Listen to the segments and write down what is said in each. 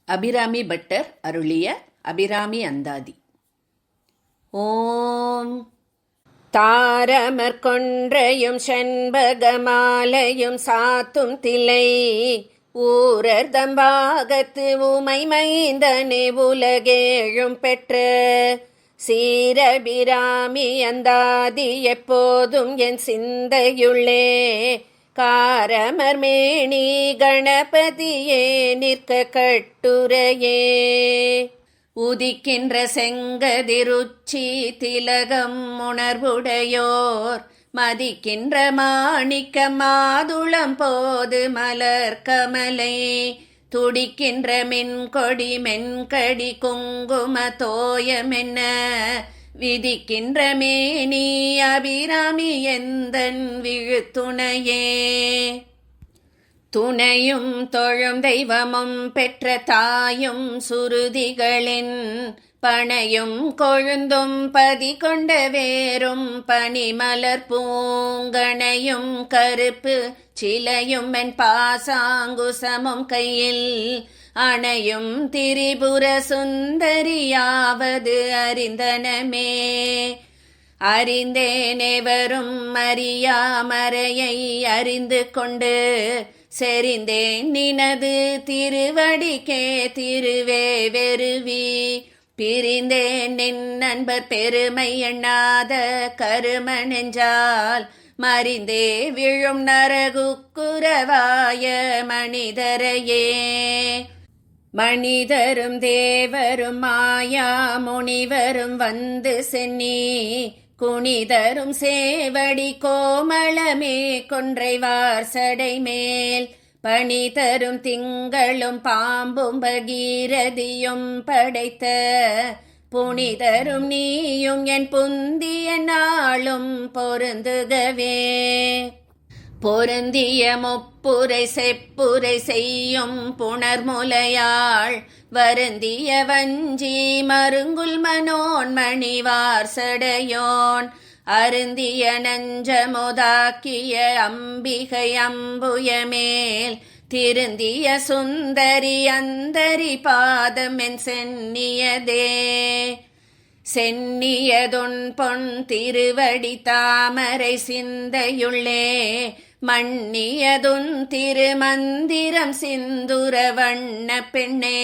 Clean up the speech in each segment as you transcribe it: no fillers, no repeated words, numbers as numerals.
Abirami butter அருளிய அபிராமி அந்தாதி. ஓம் தாரமர் கொன்றையும் செண்பகமாலையும் சாத்தும் திலை ஊரர் தம்பாகத்து உமை மைந்தனே உலகேழும் பெற்ற சீரபிராமி அந்தாதி எப்போதும் என் சிந்தையுள்ளே காரமர் மேனி கணபதியே நிற்க கட்டுரையே உதிக்கின்ற செங்கதிருச்சி திலகம் உணர்வுடையோர் மதிக்கின்ற மாணிக்க மாதுளம் போது மலர் கமலை துடிக்கின்ற மின்கொடி மென்கடி குங்கும தோயமென்ன விதிக்கின்ற மேனி அபிராமி எந்தன் விழுத்துணையே துணையும் தொழும் தெய்வமும் பெற்ற தாயும் சுருதிகளின் பனையும் கொழுந்தும் பதி கொண்ட வேரும் பனிமலர் பூங்கணையும் கருப்பு சிலையும் என் பாசாங்குசமும் கையில் அணையும் திரிபுர சுந்தரியாவது அறிந்தனமே அறிந்தேனெவரும் அறியாமறையை அறிந்து கொண்டு செறிந்தேன் நினது திருவடிக்கே திருவே வெறுவி பிரிந்தேன் நின் நண்பர் பெருமை எண்ணாத கரும நெஞ்சால் மறிந்தே விழும் நரகுக்குரவாய மனிதரையே மனிதரும் தேவரும் மாயா முனிவரும் வந்து சென்னி குனிதரும் சேவடி கோமளமே கொன்றைவார் சடை மேல் பணி தரும் திங்களும் பாம்பும் பகீரதியும் படைத்த புனிதரும் நீயும் என் புந்திய நாளும் பொருந்துகவே பொருந்திய முப்புரை செப்புரை செய்யும் புணர்முலையாள் வருந்திய வஞ்சி மருங்குல் மனோன்மணிவார் சடையோன் அருந்திய நஞ்சமுதாக்கிய அம்பிகை அம்புயமேல் திருந்திய சுந்தரி அந்தரி பாதம் என் சென்னியதே சென்னியதொன் பொன் திருவடி தாமரை சிந்தையுள்ளே மன்னியதுன் திருமந்திரம் சிந்துர வண்ண பெண்ணே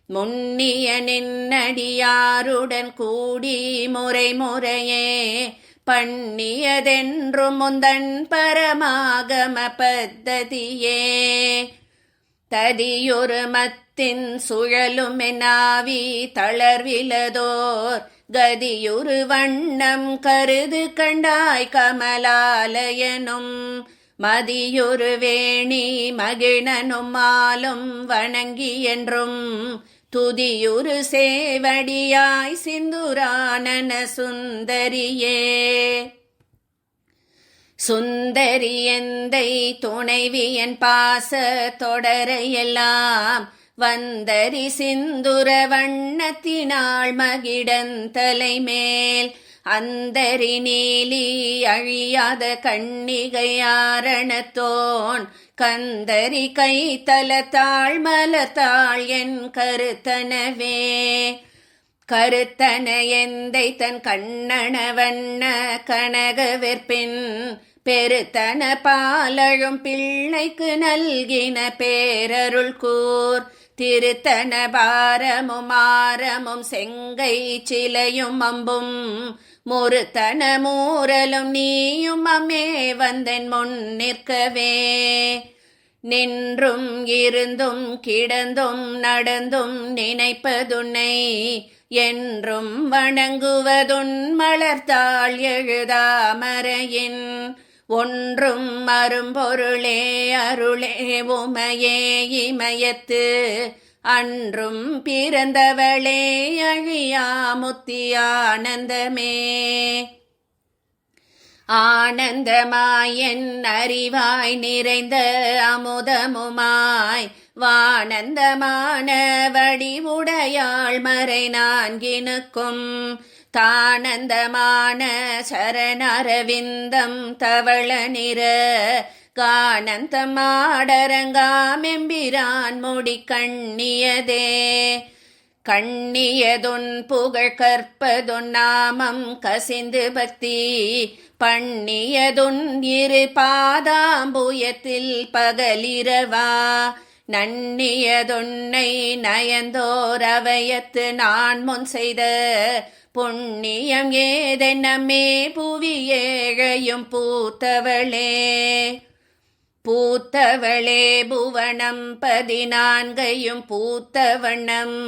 முன்னிய நின்னடியாருடன் கூடி முறை முறையே பண்ணியதென்றும் முந்தன் பரமாகம பத்ததியே ததியொரு மத்தின் சுழலும் என்னாவி தளர்விலதோர் கதியுரு வண்ணம் கருது கண்டாய் கமலாலயனும் மதியொரு வேணி மகிழனும் மாலும் வணங்கி என்றும் துதியுரு சேவடியாய் சிந்துரானன சுந்தரியே சுந்தரி எந்தை துணைவியன் பாச தொடரையெல்லாம் வந்தரி சிந்துர வண்ணத்தினாள் மகிடந்தலை மேல் அந்தரி நீலி அழியாத கண்ணிகையாரணத்தோன் கந்தரி கைத்தல தாழ்மலத்தாள் என் கருத்தனவே கருத்தன எந்தை தன் கண்ணன வண்ண கனக வெற்பின் பெருத்தன பாலழும் பிள்ளைக்கு நல்கின பேரருள் கூர் திருத்தன பாரமும் ஆரமும் செங்கை சிலையும் அம்பும் முறுத்தன மூரலும் நீயும் அம்மே வந்தன் முன் நிற்கவே நின்றும் இருந்தும் கிடந்தும் நடந்தும் நினைப்பதுன்னை என்றும் வணங்குவதுன் மலர்த்தாள் எழுதாமறையின் ஒன்றும் அரும்பொருளே அருளே உமையே இமயத்து அன்றும் பிறந்தவளே அழியாமுத்தி ஆனந்தமே ஆனந்தமாயன் அறிவாய் நிறைந்த அமுதமுமாய் வானந்தமான வடிவுடையாள் மறை நான்கினுக்கும் தானந்தமான சரணரவிந்தம் தவள நிற கானந்தமாடரங்காமெம்பிரான் முடி கண்ணியதே. கண்ணியதொன் புகழ் கற்பதொன் நாமம் கசிந்து பக்தி பண்ணியதொன் இரு பாதாம்புயத்தில் பகலிரவா. நன்னியதொன்னை நயந்தோர் அவையத்து நான் முன் செய்த புண்ணியம் ஏதென்னமே புவி ஏழையும் பூத்தவளே. பூத்தவளே புவனம் 14 பூத்த வண்ணம்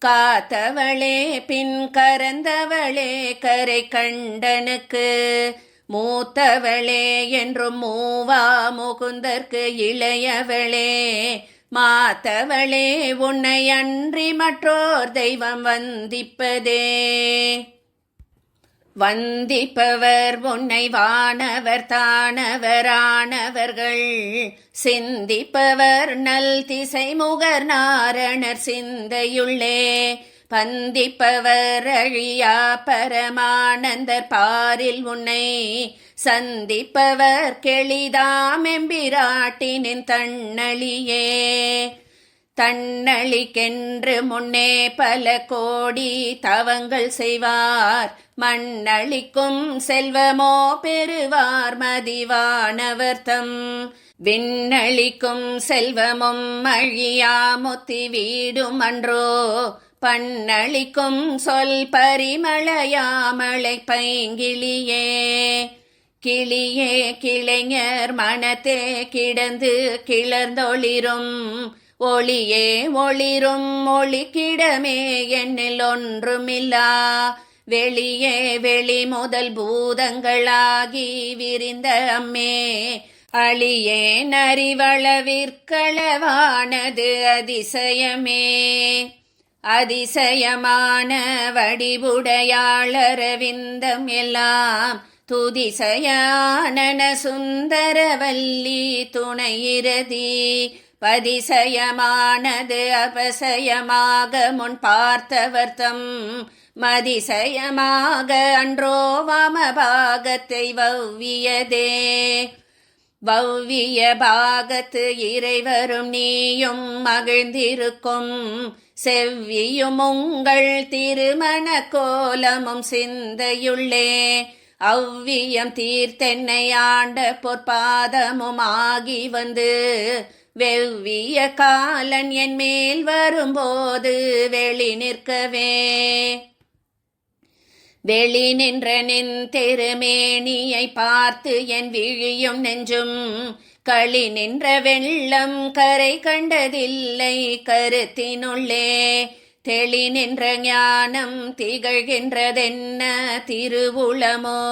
காத்தவளே பின் கரந்தவளே கரை கண்டனுக்கு. மூத்தவளே என்றும் மூவா முகுந்தற்கு இளையவளே. மாத்தவளே உன்னை அன்றி மற்றோர் தெய்வம் வந்திப்பதே. வந்திப்பவர் உன்னை வானவர் தானவரானவர்கள் சிந்திப்பவர் நல் திசை முகர் நாரணர் சிந்தையுள்ளே. பந்திப்பவர் அழியா பரமானந்தர் பாரில் உன்னை சந்திப்பவர் கெளிதாமெம்பிராட்டினின் தன்னழியே. தன்னழிக்கென்று முன்னே பல கோடி தவங்கள் செய்வார் மண்ணளிக்கும் செல்வமோ பெறுவார் மதிவானவர்தம். விண்ணளிக்கும் செல்வமும் அழியா முத்தி வீடும் அன்றோ பண்ணளிக்கும் சொல் பரிமளையாமலை பைங்கிளியே. கிளியே கிளைஞர் மனத்தே கிடந்து கிளர்ந்தொளிரும் ஒளியே ஒளிரும் ஒளிக்கிடமே என்னில் ஒன்றுமில்லா. வெளியே வெளி முதல் பூதங்களாகி விரிந்த அம்மே அழியே நரிவளவிற்களவானது அதிசயமே. அதிசயமான வடிவுடையாளரவிந்தம் எல்லாம் துதிசயான சுந்தரவல்லி துணையிரதி. பதிசயமானது அபசயமாக முன் பார்த்தவர்த்தம் மதிசயமாக அன்றோ வாமபாகத்தை வவ்வியதே. வவ்விய பாகத்து இறைவரும் நீயும் மகிழ்ந்திருக்கும் செவ்வியும் உங்கள் திருமண கோலமும் சிந்தையுள்ளே. அவ்வியம் தீர்த்தென்னை ஆண்ட பொற்பாதமும் ஆகி வந்து வெவ்விய காலன் என் மேல் வரும்போது வெளி நிற்கவே. வெளி நின்ற நின் திருமேனியை பார்த்து என் விழியும் நெஞ்சும் களி நின்ற வெள்ளம் கரை கண்டதில்லை கருத்தினுள்ளே. தெளி நின்ற ஞானம் திகழ்கின்றதென்ன திருவுளமோ.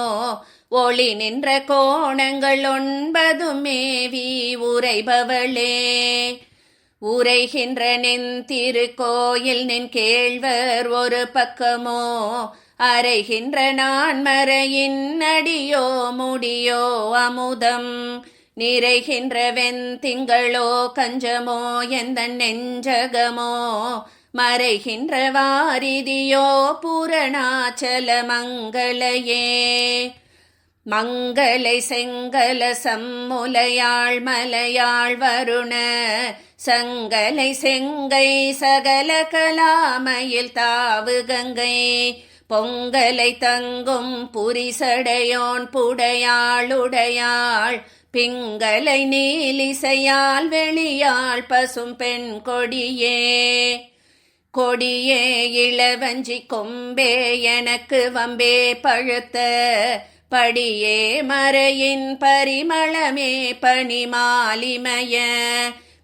ஒளி நின்ற கோணங்கள் 9 மேவி உரைபவளே. உரைகின்ற நின் திருக்கோயில் நின் கேழ்வர் ஒரு பக்கமோ அரைகின்ற நான் மறையின் அடியோ முடியோ அமுதம். நிறைகின்ற வெண்திங்களோ கஞ்சமோ எந்த நெஞ்சகமோ மறைகின்ற வாரிதியோ பூரணாச்சல மங்களையே. மங்களை செங்கல சம்முலையாள் மலையாள் வருண சங்கலை செங்கை சகல கலாமையில் தாவு கங்கை. பொங்கலை தங்கும் புரிசடையோன் புடையாளுடையாள் பிங்களை நீலிசையால் வெளியாள் பசும் பெண் கொடியே. கொடியே இளவஞ்சி கொம்பே எனக்கு வம்பே பழுத்த படியே மறையின் பரிமளமே பனிமாலிமய.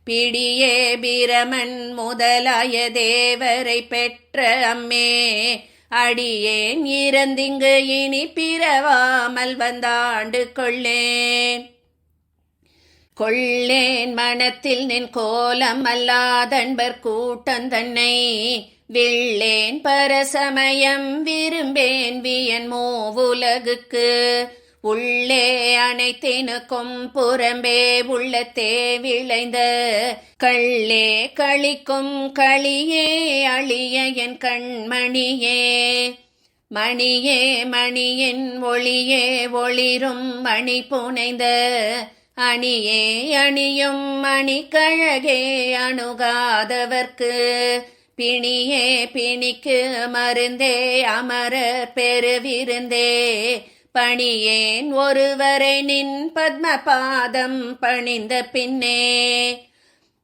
பிடியே பிரமன் முதலாய தேவரை பெற்ற அம்மே அடியேன் இறந்திங்கு இனி பிறவாமல் வந்தாண்டு கொள்ளேன். கொள்ளேன் மனத்தில் நின் கோலம் அல்லாதன்பர் கூட்டந்தன்னை விள்ளேன் பரசமயம் விரும்பேன் வியன் மூவுலகுக்கு. உள்ளே அனைத்தினுக்கும் புறம்பே உள்ளத்தே விளைந்த கள்ளே களிக்கும் களியே அழிய என் கண்மணியே. மணியே மணியின் ஒளியே ஒளிரும் மணி புனைந்த அணியே அணியும் அணிக்கழகே அணுகாதவர்க்கு பிணியே பிணிக்கு மருந்தே அமரர் பெருவிருந்தே பணியேன் ஒருவரை நின் பத்மபாதம் பணிந்த பின்னே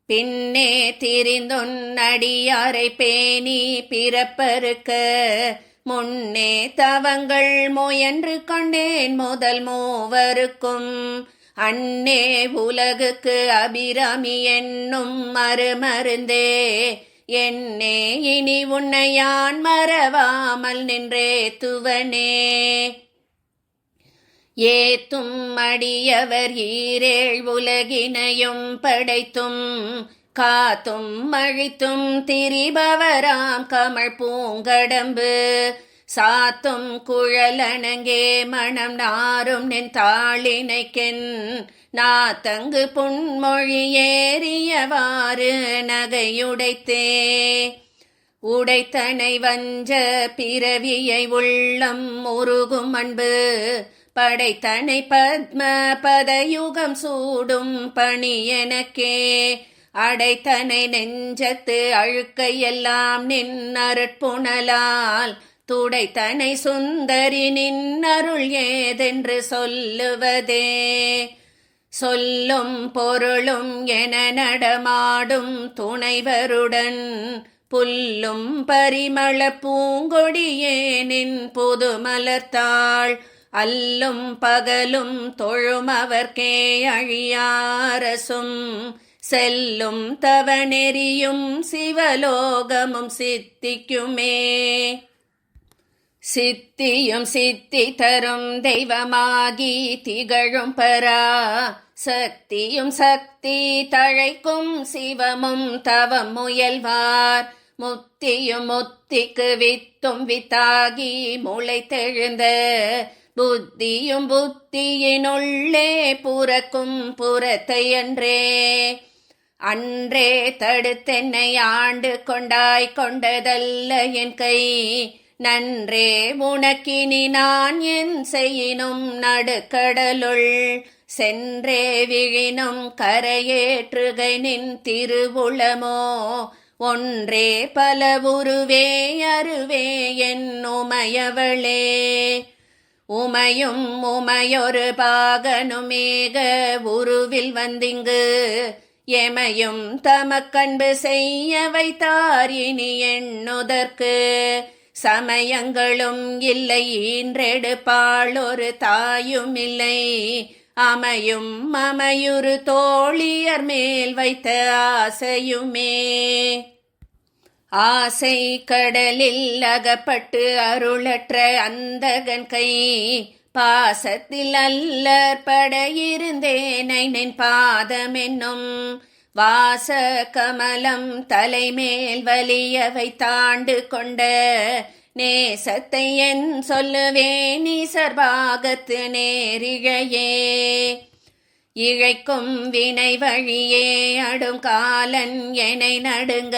பின்னே திரிந்தொன் அடியாரை பேணி பிறப்பறுக்க முன்னே தவங்கள் முயன்று கொண்டேன் முதல் மூவருக்கும் அன்னே உலகுக்கு அபிராமி என்னும் மறுமருந்தே என்னே இனி உன்னை யான் மறவாமல் நின்றே துவனே ஏத்தும் அடியவர் ஈரேழ் உலகினையும் படைத்தும் காத்தும் அழித்தும் திரிபவராம் கமழ் பூங்கடம்பு சாத்தும் குழலணங்கே மணம் நாரும் நின் தாளினைக்கென் நாத்தங்கு புன்மொழி ஏறியவாறு நகையுடைத்தே உடைத்தனை வஞ்ச பிறவியை உள்ளம் உருகும் அன்பு படைத்தனை பத்ம பதயுகம் சூடும் பணி எனக்கே அடைத்தனை நெஞ்சத்து அழுக்கையெல்லாம் நின் அருட்புணலால் துடைத்தனை சுந்தரி நின் அருள் ஏதென்று சொல்லுவதே சொல்லும் பொருளும் என நடமாடும் துணைவருடன் புல்லும் பரிமள பூங்கொடியே நின் புது மலர்த்தாள் அல்லும் பகலும் தொழும் அவர்க்கே அழியாரசும் செல்லும் தவநெறியும் சிவலோகமும் சித்திக்குமே சித்தியும் சித்தி தரும் தெய்வமாகி திகழும் பரா சக்தியும் சக்தி தழைக்கும் சிவமும் தவம் முயல்வார் முத்தியும் முத்திக்கு வித்தும் வித்தாகி முளைத்தெழுந்த புத்தியும் புத்தியினுள்ளே புறக்கும் புறத்தை அன்றே அன்றே தடுத்தென்னை ஆண்டு கொண்டாய் கொண்டதல்ல என் கை நன்றே உனக்கினி நான் என் செய்யினும் நடுக்கடலுள் சென்றே விழினும் கரையேற்றுகை நின் திருவுளமோ ஒன்றே பல உருவே அருவே என் உமையவளே உமையும் உமையொரு பாகனுமேக உருவில் வந்திங்கு எமையும் தமக்கன்பு செய்ய வைத்தார் இனி எண்ணுதற்கு சமயங்களும் இல்லை ஈன்றெடுப்பாள் ஒரு தாயும் இல்லை அமையும் அமையுறு தோழியர் மேல் வைத்த ஆசையுமே ஆசை கடலில் அகப்பட்டு அருளற்ற அந்தகன் கை பாசத்தில் அல்லற் படையிருந்தேனை நின் பாதம் என்னும் வாச கமலம் தலைமேல் வலிய வைத்தாண்டு கொண்ட நேசத்தை என் சொல்லுவேன் நீசர்பாகத்து நேரிழையே இழைக்கும் வினை வழியே அடும் காலன் எனை நடுங்க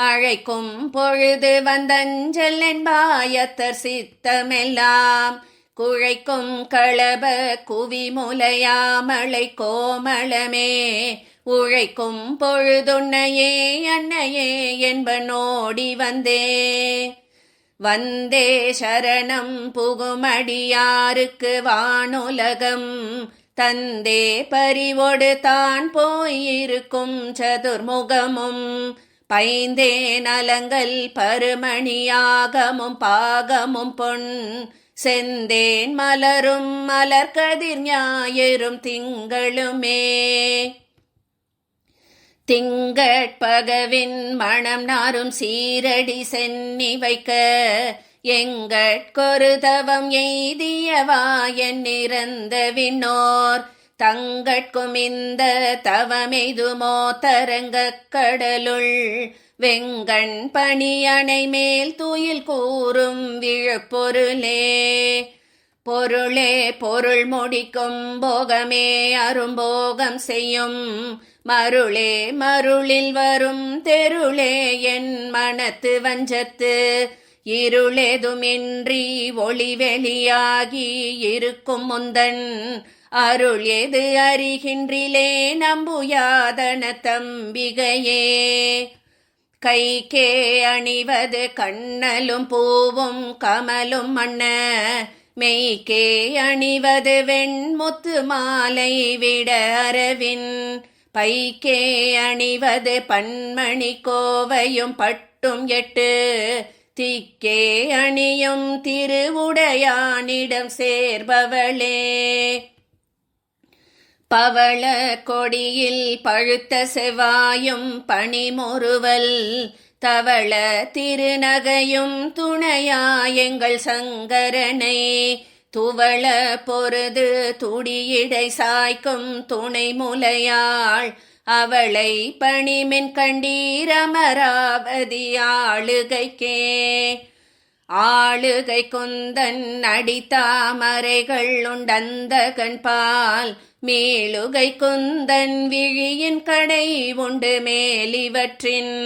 அழைக்கும் பொழுது வந்தஞ்சல் என்பாயத்தர் சித்தமெல்லாம் குழைக்கும் களப குவிமுலையாமலை கோமளமே உழைக்கும் பொழுதுன்னையே அன்னையே என்பனோடி வந்தே வந்தே சரணம் புகுமடியாருக்கு வானுலகம் தந்தே பறிவொடு தான் போயிருக்கும் சதுர்முகமும் பைந்தே நலங்கள் பருமணியாகமும் பாகமும் பொன் செந்தேன் மலரும் மலர்கதிர் ஞாயிறும் திங்களுமே திங்கட்பகவின் மணம் நாரும் சீரடி சென்னி வைக்க எங்கட்கொரு தவம் எய்தியவா என் நிறந்த விண்ணோர் தங்கட்கும் இந்த தவமெய்துமோ தரங்கக் கடலுள் வெங்கண் பணியணை மேல் துயில் கூறும் விழுப்பொருளே பொருளே பொருள் முடிக்கும் போகமே அரும்போகம் செய்யும் மருளே மருளில் வரும் தெருளே என் மனத்து வஞ்சத்து இருளேதுமின்றி ஒளி வெளியாகி இருக்கும் முந்தன் அருள் எது அறிகின்றிலே நம்புயாதன தம்பிகையே. கைக்கே அணிவது கண்ணலும் பூவும் கமலும் மண்ண, மெய்க்கே அணிவது வெண்முத்து மாலை விட அரவின், பைக்கே அணிவது பன்மணி கோவையும் பட்டும் 8, திக்கே அணியும் திருவுடையானிடம் சேர்பவளே. பவள கொடியில் பழுத்த செவ்வாயும் பனிமுறுவல், தவள திருநகையும் துணையாயெங்கள் சங்கரனை, துவள பொருது துடியிடை சாய்க்கும் துணை முலையாள், அவளை பணிமென் கண்டீரமராவதி ஆளுகைக்கே. ஆளுகை குந்தன் அடித்தாமரைகள் உண்டந்தகன் பால், மேலுகை குந்தன் விழியின் கடை உண்டு மேலிவற்றின்,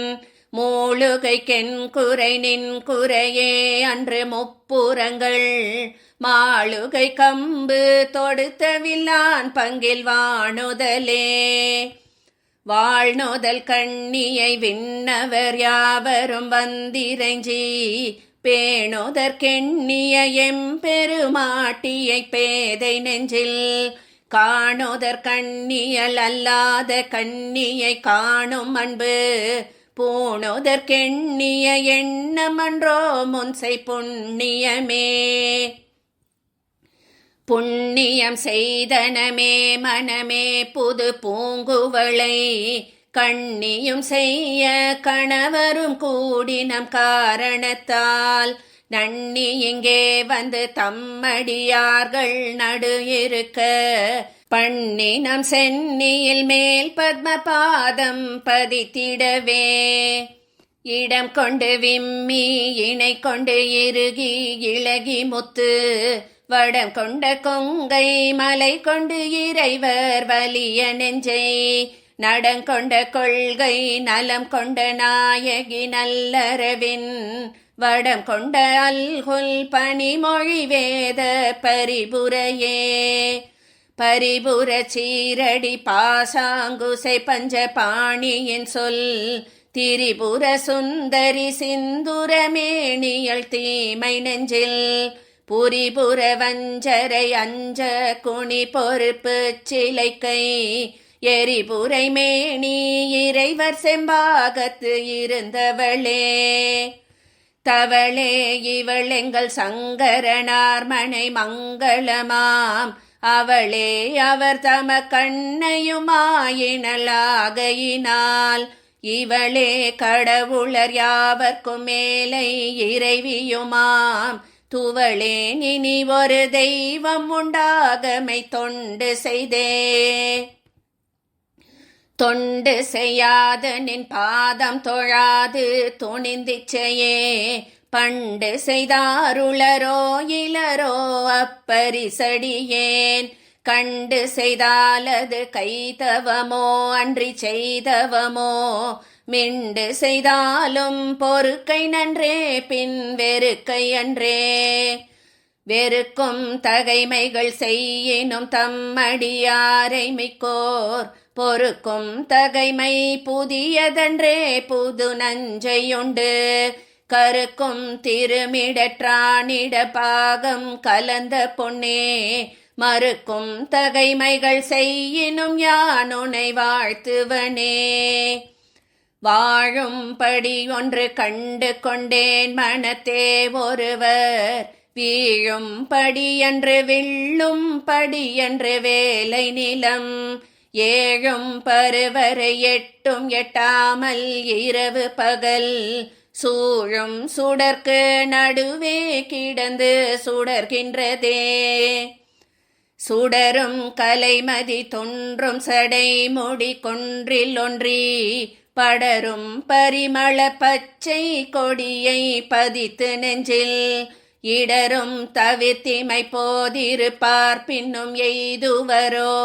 மூளுகைக்கென் குறை நின் குறையே அன்று முப்புறங்கள், மாளுகை கம்பு தொடுத்த வில்லான் பங்கில் வாணுதலே. வாழ்நுதல் கண்ணியை விண்ணவர் யாவரும் வந்திரைஞ்சி, பேணுதற்கெண்ணிய எம்பெருமாட்டியை பேதை நெஞ்சில், காணுதற்கண்ணியல் அல்லாத கண்ணியை காணும் அன்பு, பூணுதற்கெண்ணிய எண்ணமன்றோ முன்சை புண்ணியமே. புண்ணியம் செய்தனமே மனமே புது பூங்குவளை, கண்ணியும் செய்ய கணவரும் கூடினம் காரணத்தால், நன்னி இங்கே வந்து தம்மடியார்கள் நடு இருக்க, பண்ணினம் சென்னியில் மேல் பத்ம பாதம் பதித்திடவே. இடம் கொண்டு விம்மி இணை கொண்டு இறுகி இளகி முத்து, வடம் கொண்ட கொங்கை மலை கொண்டு இறைவர் வலிய நெஞ்சை, நடங்கொண்ட கொள்கை நலம் கொண்ட நாயகி நல்லறவின், வடம் கொண்ட அல்குல் பனிமொழி வேத பரிபுரையே. பரிபுர சீரடி பாசாங்குசை பஞ்ச பாணியின் சொல், திரிபுர சுந்தரி சிந்துரமேணியல் தீமை நெஞ்சில், புரிபுர வஞ்சரை அஞ்ச குனி பொறுப்பு சிலைக்கை, எரிபுரை மேனி இறைவர் செம்பாகத்து இருந்தவளே. தவளே இவள் எங்கள் சங்கரனார் மனை மங்களமாம், அவளே அவர் தம கண்ணையுமாயினலாகையினால், இவளே கடவுளர் யாவர்க்கும் மேலை இறைவியுமாம், துவளே இனி ஒரு தெய்வம் உண்டாகமை தொண்டு செய்தே. தொண்டு செய்யாத நின் பாதம் தொழாது துணிந்திச்சையே, பண்டு செய்தாருளரோ இளரோ அப்பரிசடியேன், கண்டு செய்தாலது கைதவமோ அன்றி செய்தவமோ, மிண்டு செய்தாலும் பொறுக்கை நன்றே பின் வெறுக்கை அன்றே. வெறுக்கும் தகைமைகள் செய்யினும் தம்மடியாரை மிக்கோர், பொறுக்கும் தகைமை புதியதன்றே புது நஞ்சையுண்டு, கருக்கும் திருமிடற்றானிட பாகம் கலந்த பொன்னே, மறுக்கும் தகைமைகள் செய்யினும் யானுனை வாழ்த்துவனே. வாழும்படி ஒன்று கண்டு கொண்டேன் மனத்தே ஒருவர், வீழும் படியன்று வில்லும் படியன்று வேலை நிலம், ஏழும் பருவரை எட்டும் எட்டாமல் இரவு பகல், சூழும் சுடர்க்கு நடுவே கிடந்து சுடர்கின்றதே. சுடரும் கலைமதி தொன்றும் சடை முடி கொன்றில் ஒன்றி, படரும் பரிமள பச்சை கொடியை பதித்து நெஞ்சில், இடரும் தவிர்த்திமை போதிருப்பார் பின்னும் எய்துவரோ,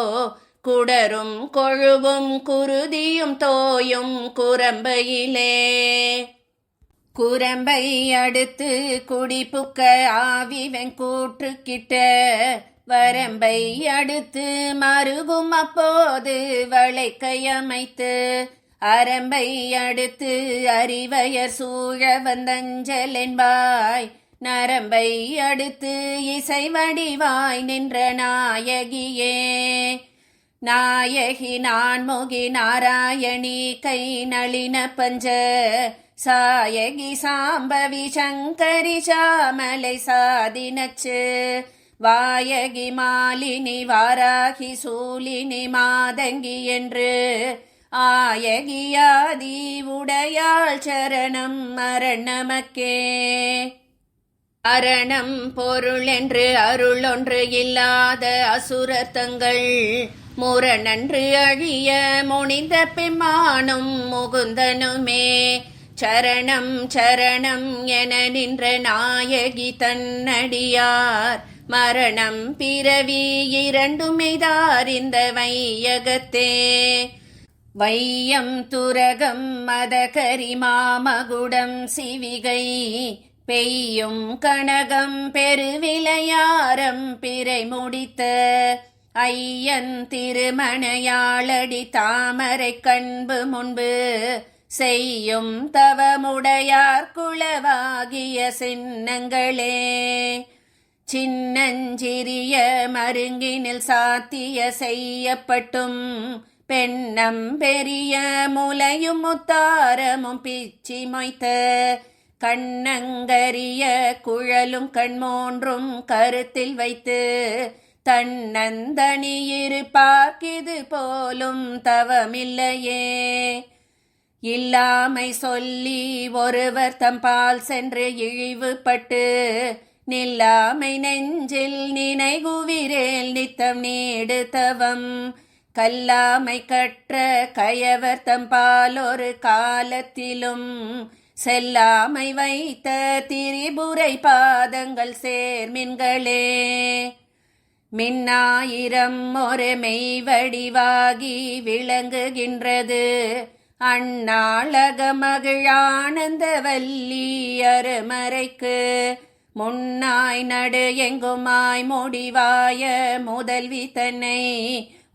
குடரும் கொழுவும் குருதியும் தோயும் குரம்பையிலே. குரம்பை அடுத்து குடிப்புக்க ஆவி வெங்கூற்று கிட்ட, வரம்பை அடுத்து மருகும் அப்போது வளைக்கையமைத்து அரம்பை அடுத்து அறிவயர் சூழ வந்தஞ்சலென்பாய் நரம்பை அடுத்து இசை வடிவாய் நின்ற நாயகியே. நாயகி நான்முகி நாராயணி கை நளின பஞ்ச சாயகி சாம்பவி சங்கரி சாமலை சாதினச்சு வாயகி மாலினி வாராகி சூலினி மாதங்கி என்று ஆயகியாதி உடையாள் சரணம் அரணமக்கே. அரணம் பொருள் என்று அருள் ஒன்று இல்லாத அசுரத்தங்கள் முரணன்று அழிய முனிந்த பெம்மானும் முகுந்தனுமே சரணம் சரணம் என நின்ற நாயகி தன்னடியார் மரணம் பிறவி இரண்டுமெய்தார் இந்த வையகத்தே. வையம் துரகம் மதகரி மாமகுடம் சிவிகை பெய்யும் கனகம் பெருவிளையாரம் பிறை முடித்த ஐயன் திருமணையாளடி தாமரை கண்பு முன்பு செய்யும் தவமுடையார் குளவாகிய சின்னங்களே. சின்னஞ்சிறிய மருங்கினில் சாத்திய செய்யப்பட்டும் பெண்ணம் பெரிய முலையும் முத்தாரமும் பிச்சி மொய்த்த கண்ணங்கரிய குழலும் கண்மூன்றும் கருத்தில் வைத்து தன்னந்தனியிருப்பாக்கிது போலும் தவமில்லையே. இல்லாமை சொல்லி ஒருவர் தம்பால் சென்று இழிவுபட்டு நில்லாமை நெஞ்சில் நினைகுவிரேல் நித்தம் நீடு தவம் கல்லாமை கற்ற கயவர் தம்பால் ஒரு காலத்திலும் செல்லாமை வைத்த திரிபுரை பாதங்கள் சேர்மின்களே. மின்னாயிரம் ஒரு மெய்வடிவாகி விளங்குகின்றது அந்நாளக மகிழானந்த வல்லி அருமறைக்கு முன்னாய் நடு எங்குமாய் முடிவாய முதல்வி தன்னை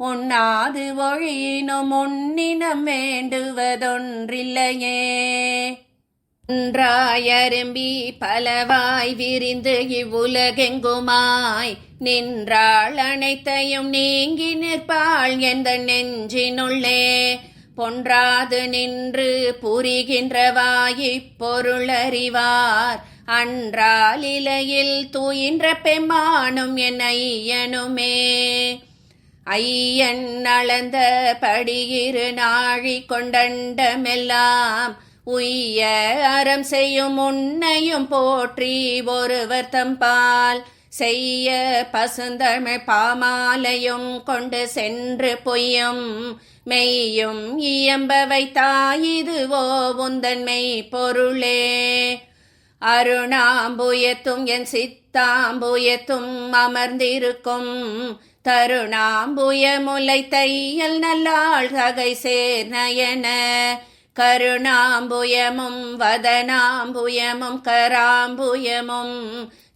உண்ணாது ஒழியினும் முன்னினம் வேண்டுவதொன்றில்லையே. ஒன்றாயரும்பி பலவாய் விரிந்து இவ்வுலகெங்குமாய் நின்றாள் அனைத்தையும் நீங்கி நிற்பாள் எந்த நெஞ்சினுள்ளே பொன்றாது நின்று புரிகின்றவாயிப் பொருளறிவார் அன்றால் இலையில் தூயின்ற பெம்மானும் என் ஐயனுமே. ஐயன் அளந்த படியிரு நாழி கொண்டண்டமெல்லாம் உய்ய அறம் செய்யும் உன்னையும் போற்றி ஒருவர் தம்பால் செய்ய பசுந்தமிழ் பாமாலையும் கொண்டு சென்று பொய்யும் மெய்யும் இயம்ப வைத்தாயிதுவோ உந்தன்மை பொருளே. அருணாம்புயத்தும் என் சித்தாம்புயத்தும் அமர்ந்திருக்கும் தருணாம்புய முலை தையல் நல்லாள் தகை சேர் நயன கருணாம்புயமும் வதனாம்புயமும் கராம்புயமும்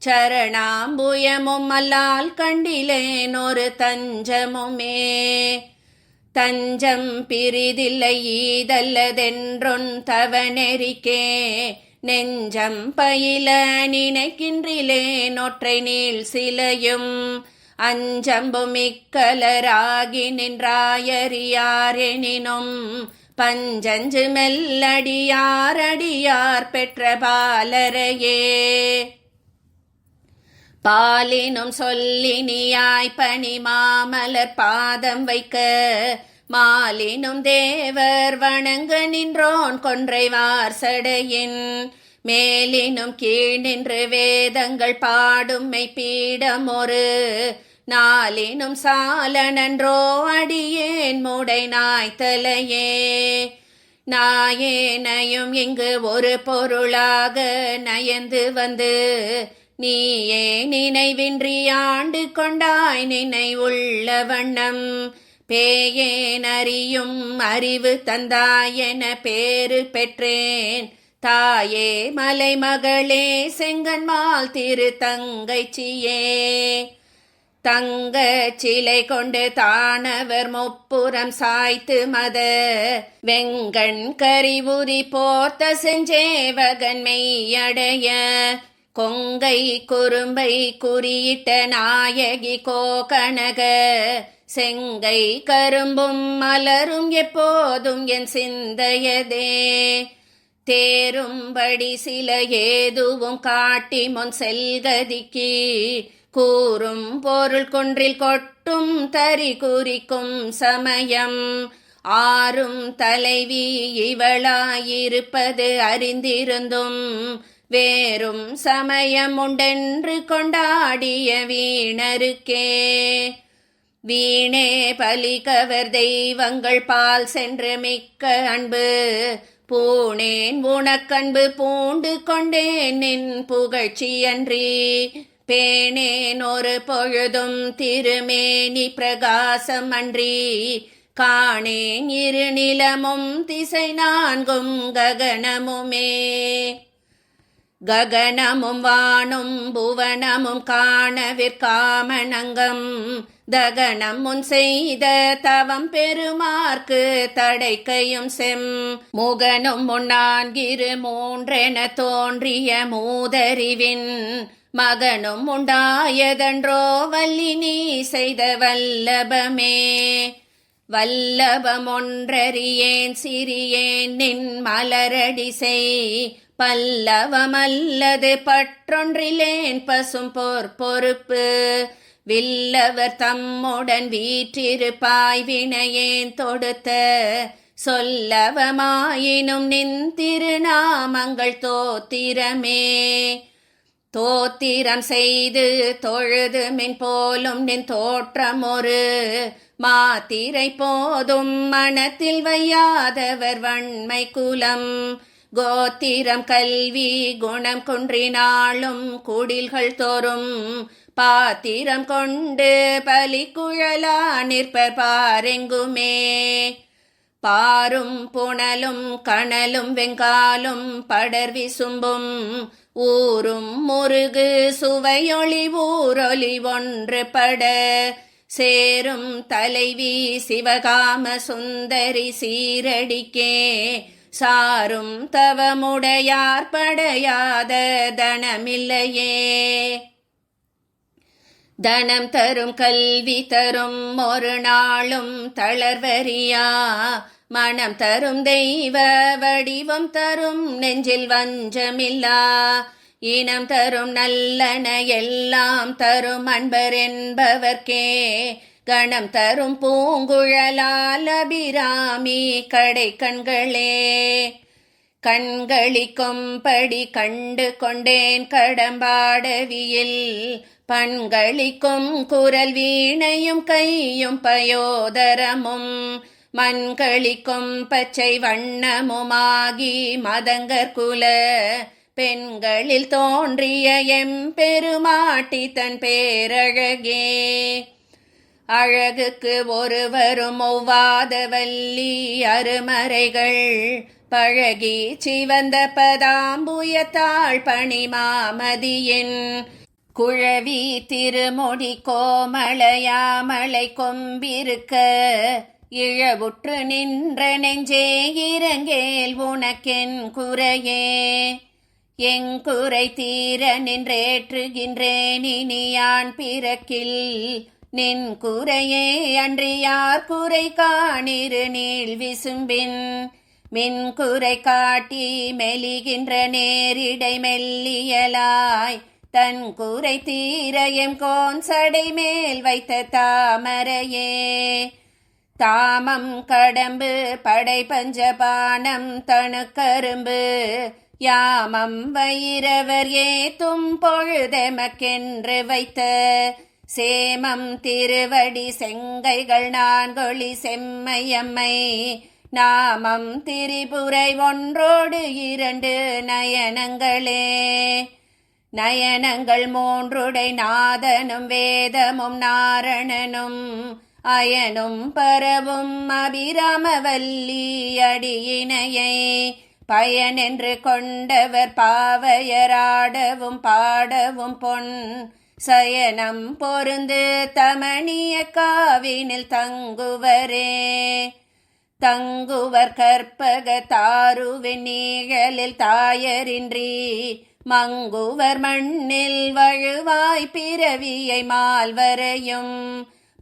சரணாம்புயமும் அல்லால் கண்டிலேன் ஒரு தஞ்சமுமே. தஞ்சம் பிரிதில்லை ஈதல்லதென்றொன் தவநெறிக்கே நெஞ்சம் பயில நினைக்கின்றிலேன் ஒற்றை நீள் சிலையும் அஞ்சம்பும் இக்கலராகி நின்றாயறியாரெனினும் பஞ்சஞ்சு மெல்லடியாரடியார் பெற்ற பாலரையே. பாலினும் சொல்லினியாய் பனி மாமலர் பாதம் வைக்க மாலினும் தேவர் வணங்க நின்றோன் கொன்றைவார் சடையின் மேலினும் கீழ் நின்று வேதங்கள் பாடும் மெய்ப்பீடம் ஒரு நாளினும் சால நன்றோ அடியேன் மூடை நாய்த்தலையே. நாயேனையும் இங்கு ஒரு பொருளாக நயந்து வந்து நீயே நினைவின்றி ஆண்டு கொண்டாய் நினை உள்ள வண்ணம் பேயேன் அறியும் அறிவு தந்தாயென பேரு பெற்றேன் தாயே மலைமகளே செங்கன்மால் திரு தங்கைச்சியே. தங்க சிலை கொண்டு தானவர் முப்புறம் சாய்த்து மத வெங்கண் கரிவுரி போர்த்த செஞ்சேவகன் மெய்யடைய கொங்கை குறும்பை குறியிட்ட நாயகி கோகனக செங்கை கரும்பும் மலரும் எப்போதும் என் சிந்தையதே தேரும்படி சில ஏதுவும் காட்டி முன் செல்கதிக்கு கூறும் பொருள் கொன்றில் கொட்டும் தறி குறிக்கும் சமயம் ஆறும் தலைவி இவளாயிருப்பது அறிந்திருந்தும் வேறும் சமயம் உண்டென்று கொண்டாடிய வீணருக்கே வீணே பலிகவர் தெய்வங்கள் பால் சென்று மிக்க அன்பு பூணேன் உனக்கன்பு பூண்டு கொண்டேன் நின் புகழ்ச்சியன்றி பேணேன் ஒரு பொழுதும் திருமேனி பிரகாசம் அன்றி காணேன் இரு நிலமும் திசை நான்கும் ககனமுமே ககனமும் வானும் புவனமும் காணவிற்காமணங்கம் தகனம் முன் செய்த தவம் பெருமார்க்கு தடைக்கையும் செம் முகனும் முன்னான்கிரு மூன்றென தோன்றிய மூதறிவின் மகனும் உண்டாயதன்றோ வல்லி நீ செய்த வல்லபமே வல்லபம் ஒன்றறியேன் சிறியேன் நின் மலரடி செய் பல்லவமல்லது பற்றொன்றிலேன் பசும் பொறுப்பு வில்லவர் தம்முடன் வீற்றிருப்பாய் வினையேன் தொடுத்த சொல்லவமாயினும் நின் திருநாமங்கள் தோத்திரமே தோத்திரம் செய்து தொழுது மின் போலும் நின் தோற்றம் ஒரு மாத்திரை போதும் மனத்தில் வையாதவர் வன்மை குலம் கோத்திரம் கல்வி குணம் குன்றினாலும் குடில்கள் தோறும் பாத்திரம் கொண்டு பலி குழலா நிற்பர் பாரெங்குமே பாரும் புனலும் கணலும் வெங்காலும் படர் விசும்பும் ஊரும் முருகு சுவையொளி ஊரொலி ஒன்று பட சேரும் தலைவி சிவகாம சுந்தரி சீரடிக்கே சாரும் தவமுடையார் படையாத தனமில்லையே தனம் தரும் கல்வி தரும் ஒரு நாளும் தளர்வரியா மனம் தரும் தெய்வ வடிவம் தரும் நெஞ்சில் வஞ்சமில்லா இனம் தரும் நல்லன எல்லாம் தரும் அன்பர் என்பவர்க்கே கணம் தரும் பூங்குழலால் அபிராமி கடை கண்களே கண்களிக்கும்படி கண்டு கொண்டேன் கடம்பாடவியில் பண்களிக்கும் குரல் வீணையும் கையும் பயோதரமும் மண்களிக்கும் பச்சை வண்ணமுமாகி மதங்கற்குல பெண்களில் தோன்றிய எம்பெருமாட்டி தன் பேரழகே அழகுக்கு ஒருவரும் ஒவ்வாத வல்லி அருமறைகள் பழகி சிவந்த பதாம்புயத்தாள் பணிமாமதியின் குழவி திருமுடி கோமளையாமலை கொம்பிருக்க இழவுற்று நின்ற நெஞ்சே இறங்கேல் உனக்கென் குறையே எங்குறை தீர நின்றேற்றுகின்றேன் இனியான் பிறக்கில் நின் குறையே அன்றி யார் குறை காணிரு நீள் விசும்பின் மின் குறை காட்டி மெலிகின்ற நேரிடை மெல்லியலாய் தன் குறை தீரையும் கோன் சடை மேல் வைத்த தாமரையே தாமம் கடம்பு படை பஞ்சபானம் தனுக்கரும்பு யாமம் வைரவர் ஏத்தும் பொழுதெமக்கென்று வைத்த சேமம் திருவடி செங்கைகள் நான்கொழி செம்மையம்மை நாமம் திரிபுரை ஒன்றோடு இரண்டு நயனங்களே நயனங்கள் மூன்றுடை நாதனும் வேதமும் நாரணனும் அயனும் பரவும் அபிராமவல்லி அடியினையை பயனென்று கொண்டவர் பாவையராடவும் பாடவும் பொன் சயனம் பொருந்து தமணிய காவினில் தங்குவரே. தங்குவர் கற்பக தாருவின் நீழலில் தாயரின்றி மங்குவர் மண்ணில் வழுவாய் பிறவியை மால்வரையும்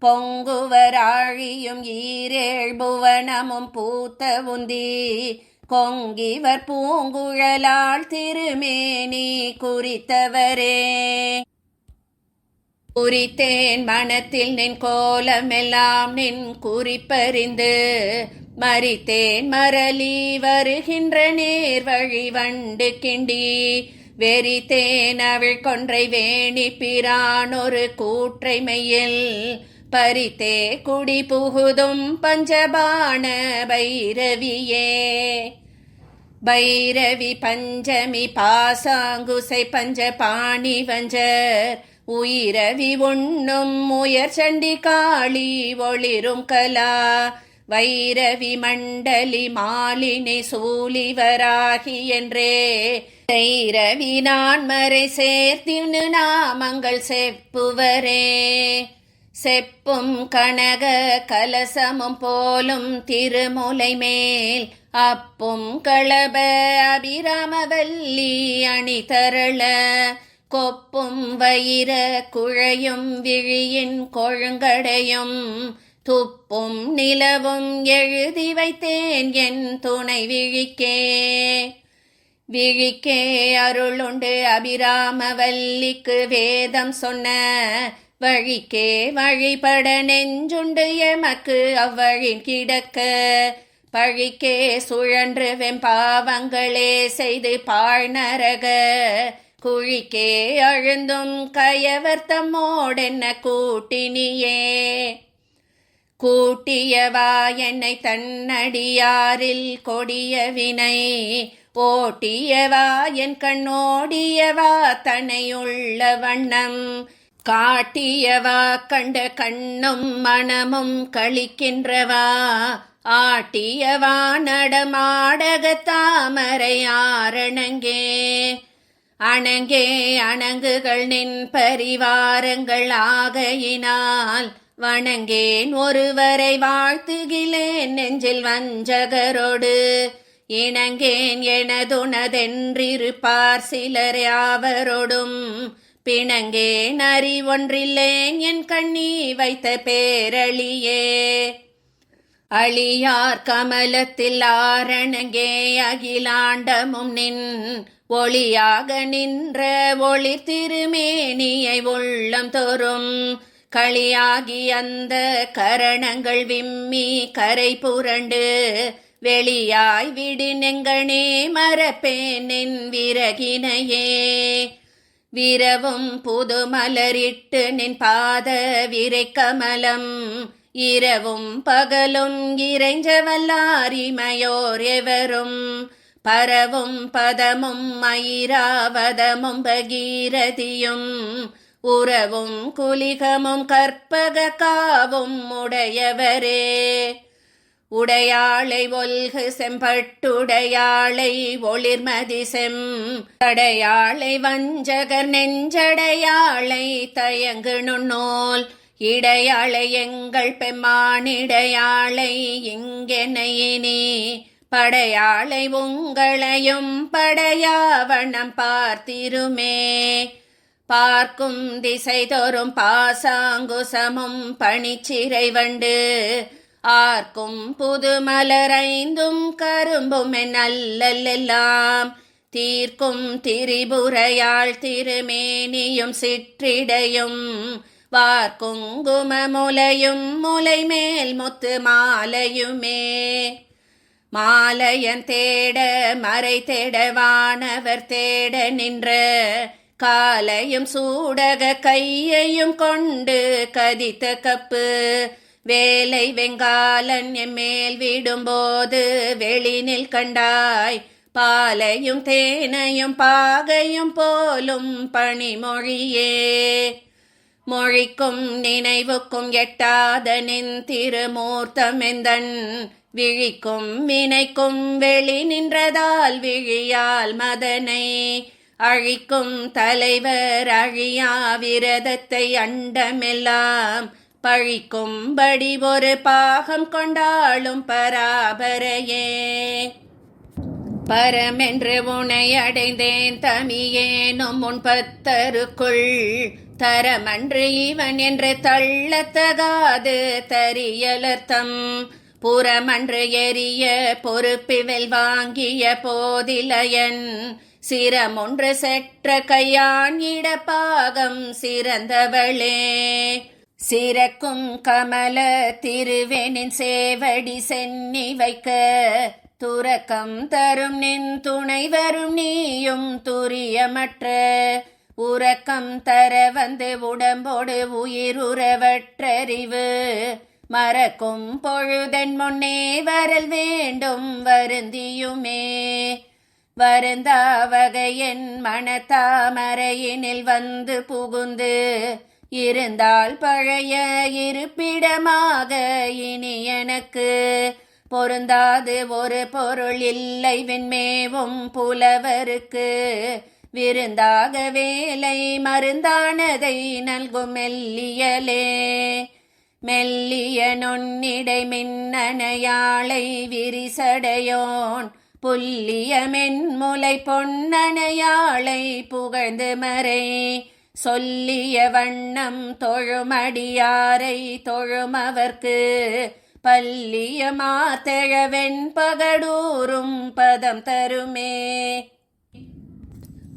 பொங்குவர் ஆழியும் ஈரேழ் புவனமும் பூத்த உந்தி கொங்கிவர் பூங்குழலாள் திருமேனி குறித்தவரே. குறித்தேன் மனத்தில் நின் கோலமெல்லாம் நின் குறிப்பறிந்து மறித்தேன் மரளி வருகின்ற நேர் வழி வண்டு கிண்டி வெறித்தேன் அவள் கொன்றை வேணி பிரான் ஒரு கூற்றை மெய்யில் பறித்தே குடி புகுதும் பஞ்சபாண பைரவியே. பைரவி பஞ்சமி பாசாங்குசை பஞ்ச பாணி வஞ்சர் உயிரவி உண்ணும் உயர் சண்டி காளி ஒளிரும் கலா வைரவி மண்டலி மாலினி சூலிவராகி என்றே தைரவி நான் மறை சேர்த்தினு நாமங்கள் செப்புவரே. செப்பும் கனக கலசமும் போலும் திருமுலை மேல் அப்பும் களப அபிராமவல்லி அணி தரள கொப்பும் வயிர குழையும் விழியின் கொழுங்கடையும் துப்பும் நிலவும் எழுதி வைத்தேன் என் துணை விழிக்கே. விழிக்கே அருளுண்டு அபிராமவல்லிக்கு வேதம் சொன்ன வழிக்கே வழிபட நெஞ்சுண்டு எமக்கு அவ்வழின் கிடக்க பழிக்கே சுழன்று வெம்பாவங்களே செய்து பாழ்நரக குழிக்கே அழுந்தும் கயவர்த்தமோடென்ன கூட்டினியே. கூட்டியவா என்னை தன்னடியாரில் கொடிய வினை ஓட்டியவா என் கண்ணோடியவா தனையுள்ள வண்ணம் காட்டியவா கண்ட கண்ணும் மனமும் களிக்கின்றவா ஆட்டியவா நடமாடக தாமரை ஆரணங்கே. அணங்கே அணங்குகள் நின் பரிவாரங்கள் ஆகையினால் வணங்கேன் ஒருவரை வாழ்த்துகிலேன் நெஞ்சில் வஞ்சகரோடு இணங்கேன் எனதுனதென்றிருப்பார் சிலர் யாவரோடும் பிணங்கேன் அறிவொன்றில்லேன் என் கண்ணி வைத்த பேரளியே. அழியார் கமலத்தில் ஆரணங்கே அகிலாண்டமும் நின் ஒளியாக நின்ற ஒளி திருமேனியை உள்ளம் தோறும் களியாகி அந்த கரணங்கள் விம்மி கரை புரண்டு வெளியாய் விடு நெங்கனே மரப்பேன் நின் விரகினையே. விரவும் புது மலரிட்டு நின் பாத விரை கமலம் இரவும் பகலும் இறைஞ்சவல்லாரிமையோர் எவரும் பரவும் பதமும் ஐராவதமும் பகீரதியும் உறவும் குலிகமும் கற்பக காவும் உடையவரே. உடையாளை ஒல்கு செம்பட்டுடையாளை ஒளிர்மதி செம் தடையாளை வஞ்சகர் நெஞ்சடையாளை தயங்கு நுண்ணோல் இடையாளை எங்கள் பெம்மானிடையாளை இங்கெனையினி படையாளை உங்களையும் படையாவண்ணம் பார்த்திருமே. பார்க்கும் திசை தோறும் பாசாங்குசமும் பனிச்சிறை வண்டு ஆர்க்கும் புது மலரைந்தும் கரும்பும் நல்லெல்லாம் தீர்க்கும் திரிபுரையாள் திருமேனியும் சிற்றிடையும் வார்க்குங்குமமுலையும் முலை மேல் முத்து மாலையுமே. மாலையன் தேட மறை தேட வானவர் தேட நின்ற காலையும் சூடக கையையும் கொண்டு கதித்த கப்பு வேலை வெங்காலன் எம்மேல் விடும்போது வெளினில் கண்டாய் பாலையும் தேனையும் பாகையும் போலும் பணிமொழியே. மொழிக்கும் நினைவுக்கும் எட்டாத நின் திருமூர்த்தமெந்தன் விழிக்கும் வினைக்கும் வெளி நின்றதால் விழியால் மதனை அழிக்கும் தலைவர் அழியா விரதத்தை அண்டமெல்லாம் பழிக்கும்படி ஒரு பாகம் கொண்டாளும் பராபரையே. பரமென்று உனை அடைந்தேன் தமியேனும் உன் பத்தருக்குள் தரமன்று இவன் என்று தள்ளத்தகாது தரியலர்த்தம் புறமன்று எரிய பொறுப்பில் வாங்கிய போதிலையன் சிரமொன்று செற்ற கையான் இடப்பாகம் சிறந்தவளே. சிறக்கும் கமல திருவேனின் சேவடி சென்னி வைக்க துறக்கம் தரும் நின் துணை வரும் நீயும் துரியமற்ற உறக்கம் தர வந்து உடம்போடு உயிருறவற்றறிவு மறக்கும் பொழுதென் முன்னே வரல் வேண்டும் வருந்தியுமே. வருந்தா வகையென் மனத்தாமரையினில் வந்து புகுந்து இருந்தால் பழைய இருப்பிடமாக இனி எனக்கு பொருந்தாது ஒரு பொருள் இல்லை விண்மேவும் புலவருக்கு விருந்தாக வேலை மருந்தானதை நல்கும் மெல்லியலே. மெல்லிய நொன்னிடை மின்னணையாளை விரிசடையோன் புல்லிய மென்முலை பொன்னணையாளை புகழ்ந்து மறை சொல்லிய வண்ணம் தொழுமடியாரை தொழுமவர்க்கு பல்லிய மாத்தழவெண் பகடூரும் பதம் தருமே.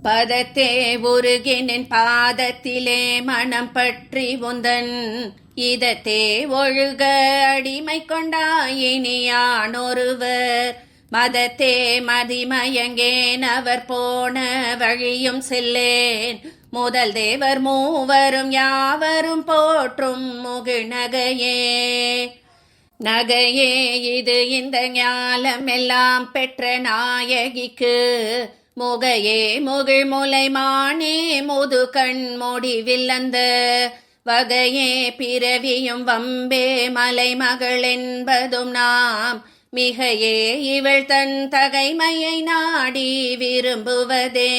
பதத்தே உருகினின் பாதத்திலே மனம் பற்றி உந்தன் இதத்தே ஒழுக அடிமை கொண்டாயினியான் ஒருவர் மதத்தே மதிமயங்கேன் அவர் போன வழியும் செல்லேன் முதல் தேவர் மூவரும் யாவரும் போற்றும் முகிழ்நகையே. நகையே இது இந்த ஞாலம் எல்லாம் பெற்ற நாயகிக்கு முகையே முகிழ் முலை மானே முது கண் முடிவில் அந்த வகையே பிறவியும் வம்பே மலைமகள் என்பதும் நாம் மிகையே இவள் தன் தகைமையை நாடி விரும்புவதே.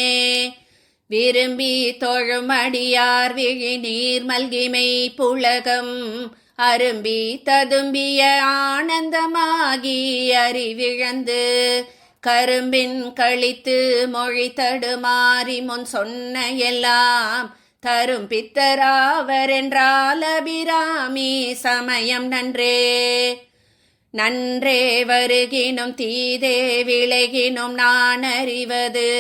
விரும்பி தொழுமடியார் விழி நீர் மல்கிமை புலகம் அரும்பி ததும்பிய ஆனந்தமாகி அறிவிழந்து கரும்பின் கழித்து மொழி தடுமாறி முன் சொன்ன எல்லாம் தரும் பித்தராவர் என்றால் அபிராமி சமயம் நன்றே. நன்றே வருகினும் தீதே விலகினும் நான் அறிவது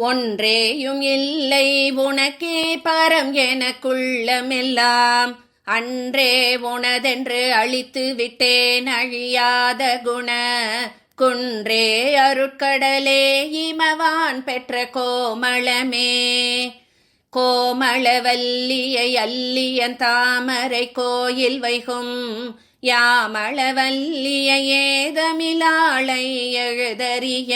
ஒன்றேயும் இல்லை உனக்கே பரம் எனக்குள்ளமெல்லாம் அன்றே உனதென்று அழித்து விட்டேன் அழியாத குண குன்றே அருட்கடலே இமவான் பெற்ற கோமளமே. கோமளவல்லியை அல்லியன் தாமரை கோயில் வைகும் யாமளவல்லியை ஏதமிலாளை எழுதறிய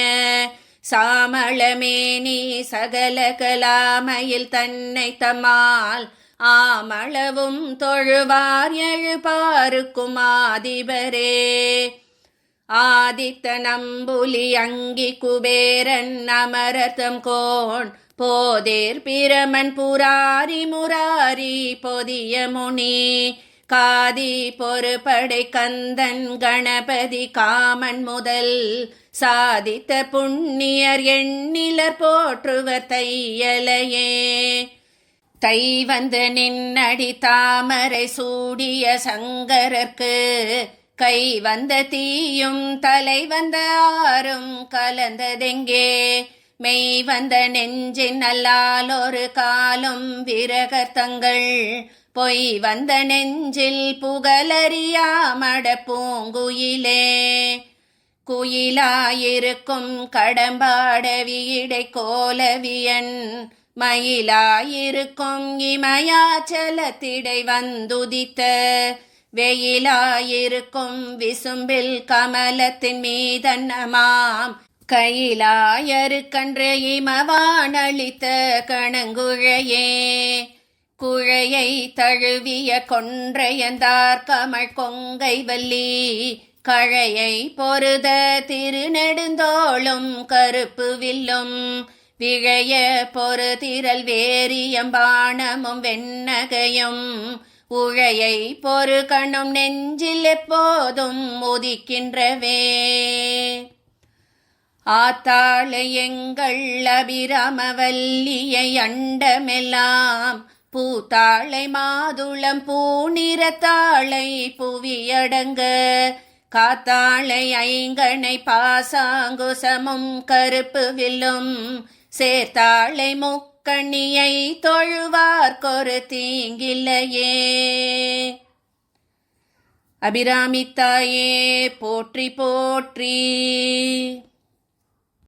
சாமளமேனி சகல கலாமையில் தன்னை தம்மால் ஆமளவும் தொழுவார் எழுபாருக்கும் ஆதிபரே. ஆதித்த நம்புலி அங்கி குபேரன் அமரதம் கோன் போதேர் பிரமன் புராரி முராரி பொதிய முனி காதி பொறுபடை கந்தன் கணபதி காமன் முதல் சாதித்த புண்ணியர் எண்ணிலர் போற்றுவர் தையலையே. தை வந்து நின்னடி தாமரை சூடிய சங்கரர்க்கு கை வந்த தீயும் தலை வந்த ஆறும் கலந்ததெங்கே மெய் வந்த நெஞ்சின் அல்லால் ஒரு காலும் விரகர்த்தங்கள் பொய் வந்த நெஞ்சில் புகழறியாமட பூங்குயிலே. குயிலாயிருக்கும் கடம்பாட வீடை கோலவியன் மயிலாயிருக்கும் இமயாச்சலத்திடை வந்துதித்த வெயிலாயிருக்கும் விசும்பில் கமலத்தின் மீதன்னமாம் கையிலாயருக்கன்று இமவானளித்த கணங்குழையே. குழையை தழுவிய கொன்றையந்தார் கமழ் கொங்கை வல்லி கழையை பொருத திருநெடுந்தோளும் கருப்பு வில்லும் விழைய பொறு திரள் வேரியம்பாணமும் வெண்ணகையும் உழையை பொறு கண்ணும் நெஞ்சில் எப்போதும் உதிக்கின்றவே. ஆத்தாளை எங்கள் அபிராமவல்லியை அண்டமெல்லாம் பூத்தாளை மாதுளம் பூநிறத்தாளை புவியடங்க காத்தாளை ஐங்கணை பாசாங்குசமும் கருப்பு வில்லும் சேர்த்தாளை முக்கண்ணியை தொழுவார்க்கொரு தீங்கில்லையே. அபிராமி தாயே போற்றி போற்றி.